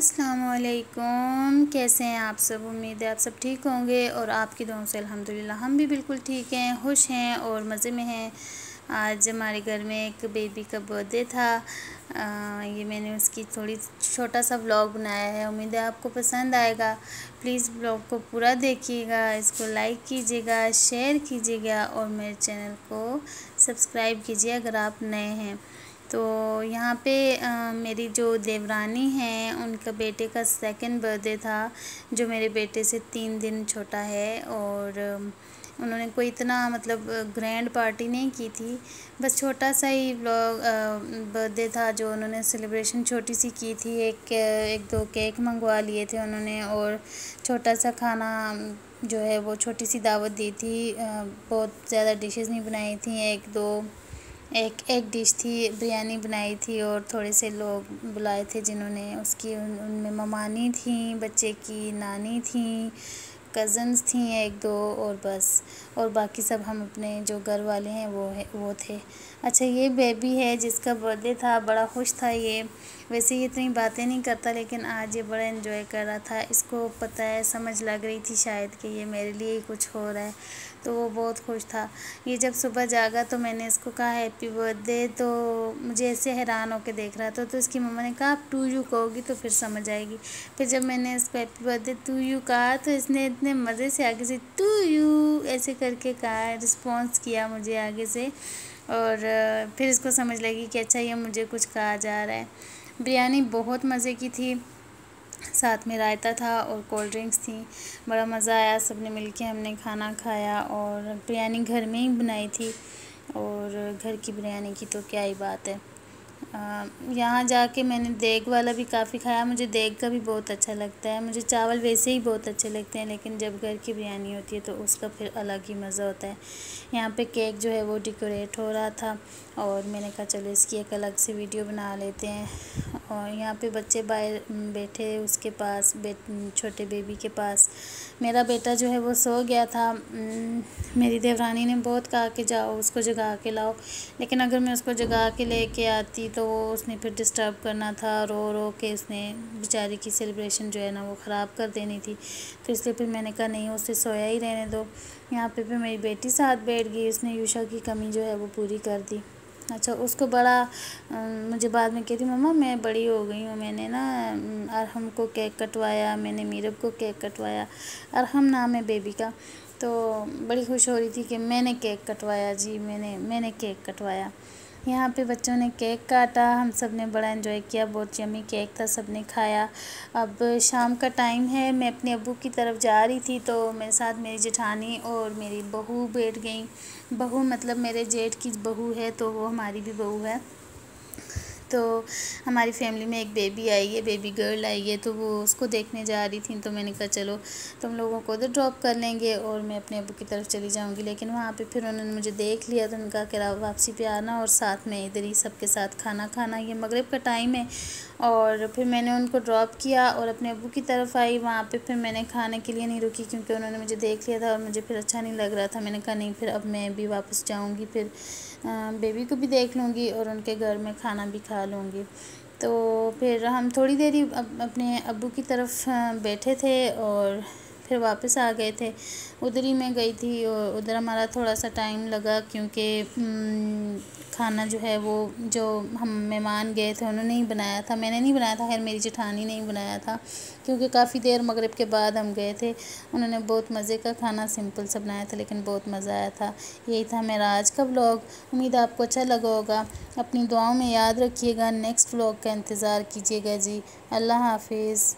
अस्सलामुअलैकुम, कैसे हैं आप सब। उम्मीद है आप सब ठीक होंगे और आपकी दुआओं से अल्हम्दुलिल्लाह हम भी बिल्कुल ठीक हैं, खुश हैं और मज़े में हैं। आज हमारे घर में एक बेबी का बर्थडे था। ये मैंने उसकी थोड़ी छोटा सा व्लॉग बनाया है। उम्मीद है आपको पसंद आएगा। प्लीज़ व्लॉग को पूरा देखिएगा, इसको लाइक कीजिएगा, शेयर कीजिएगा और मेरे चैनल को सब्सक्राइब कीजिए अगर आप नए हैं। तो यहाँ पे मेरी जो देवरानी हैं उनका बेटे का सेकंड बर्थडे था, जो मेरे बेटे से 3 दिन छोटा है। और उन्होंने कोई इतना मतलब ग्रैंड पार्टी नहीं की थी, बस छोटा सा ही बर्थडे था जो उन्होंने सेलिब्रेशन छोटी सी की थी। एक दो केक मंगवा लिए थे उन्होंने और छोटा सा खाना जो है वो छोटी सी दावत दी थी। बहुत ज़्यादा डिशेस नहीं बनाई थी, एक डिश थी, बिरयानी बनाई थी और थोड़े से लोग बुलाए थे जिन्होंने उसकी उनमें ममानी थी, बच्चे की नानी थी, कज़न्स थी एक दो और बस। और बाकी सब हम अपने जो घर वाले हैं वो थे। अच्छा, ये बेबी है जिसका बर्थडे था, बड़ा खुश था ये। वैसे ये इतनी बातें नहीं करता लेकिन आज ये बड़ा एंजॉय कर रहा था। इसको पता है, समझ लग रही थी शायद कि ये मेरे लिए ही कुछ हो रहा है, तो वो बहुत खुश था। ये जब सुबह जागा तो मैंने इसको कहा हैप्पी बर्थडे, तो मुझे ऐसे हैरान होकर देख रहा था। तो इसकी मम्मा ने कहा आप टू यू कहोगी तो फिर समझ आएगी। फिर जब मैंने इसको हैप्पी बर्थडे टू यू कहा तो इसने इतने मज़े से आगे से टू यू ऐसे करके कहा, रिस्पॉन्स किया मुझे आगे से। और फिर इसको समझ लगी कि अच्छा ये मुझे कुछ कहा जा रहा है। बिरयानी बहुत मज़े की थी, साथ में रायता था और कोल्ड ड्रिंक्स थी। बड़ा मज़ा आया, सब ने मिल के हमने खाना खाया और बिरयानी घर में ही बनाई थी। और घर की बिरयानी की तो क्या ही बात है। यहाँ जाके मैंने देग वाला भी काफ़ी खाया। मुझे देग का भी बहुत अच्छा लगता है। मुझे चावल वैसे ही बहुत अच्छे लगते हैं, लेकिन जब घर की बिरयानी होती है तो उसका फिर अलग ही मज़ा होता है। यहाँ पे केक जो है वो डेकोरेट हो रहा था और मैंने कहा चलो इसकी एक अलग से वीडियो बना लेते हैं। और यहाँ पे बच्चे बाहर बैठे उसके पास, छोटे बेबी के पास। मेरा बेटा जो है वो सो गया था। मेरी देवरानी ने बहुत कहा कि जाओ उसको जगा के लाओ, लेकिन अगर मैं उसको जगा के लेके आती तो उसने फिर डिस्टर्ब करना था, रो रो के उसने बेचारी की सेलिब्रेशन जो है ना वो ख़राब कर देनी थी। तो इसलिए फिर मैंने कहा नहीं, उसे सोया ही रहने दो। यहाँ पे फिर मेरी बेटी साथ बैठ गई, उसने यूशा की कमी जो है वो पूरी कर दी। अच्छा, उसको बड़ा मुझे बाद में कहती मम्मा मैं बड़ी हो गई हूँ, मैंने ना अरहम को केक कटवाया, मैंने मीरब को केक कटवाया। अरहम नाम है बेबी का। तो बड़ी खुश हो रही थी कि मैंने केक कटवाया जी, मैंने केक कटवाया। यहाँ पे बच्चों ने केक काटा, हम सब ने बड़ा एंजॉय किया, बहुत यम्मी केक था, सब ने खाया। अब शाम का टाइम है, मैं अपने अब्बू की तरफ जा रही थी तो मेरे साथ मेरी जेठानी और मेरी बहू बैठ गई। बहू मतलब मेरे जेठ की बहू है, तो वो हमारी भी बहू है। तो हमारी फैमिली में एक बेबी आई है, बेबी गर्ल आई है, तो वो उसको देखने जा रही थी। तो मैंने कहा चलो तुम लोगों को उधर ड्रॉप कर लेंगे और मैं अपने अब्बू की तरफ चली जाऊंगी। लेकिन वहाँ पे फिर उन्होंने मुझे देख लिया तो उनका कहा वापसी पे आना और साथ में इधर ही सबके साथ खाना खाना। ये मगरिब का टाइम है और फिर मैंने उनको ड्रॉप किया और अपने अब्बू की तरफ आई। वहाँ पे फिर मैंने खाने के लिए नहीं रुकी क्योंकि उन्होंने मुझे देख लिया था और मुझे फिर अच्छा नहीं लग रहा था। मैंने कहा नहीं, फिर अब मैं भी वापस जाऊँगी, फिर बेबी को भी देख लूँगी और उनके घर में खाना भी खा लूँगी। तो फिर हम थोड़ी देर ही अपने अब्बू की तरफ बैठे थे और फिर वापस आ गए थे। उधर ही मैं गई थी और उधर हमारा थोड़ा सा टाइम लगा क्योंकि खाना जो है वो जो हम मेहमान गए थे उन्होंने ही बनाया था, मैंने नहीं बनाया था। खैर मेरी जेठानी ने ही बनाया था क्योंकि काफ़ी देर मगरिब के बाद हम गए थे। उन्होंने बहुत मज़े का खाना सिंपल सा बनाया था लेकिन बहुत मज़ा आया था। यही था मेरा आज का व्लॉग। उम्मीद आपको अच्छा लगा होगा। अपनी दुआओं में याद रखिएगा। नेक्स्ट व्लॉग का इंतज़ार कीजिएगा जी। अल्लाह हाफिज़।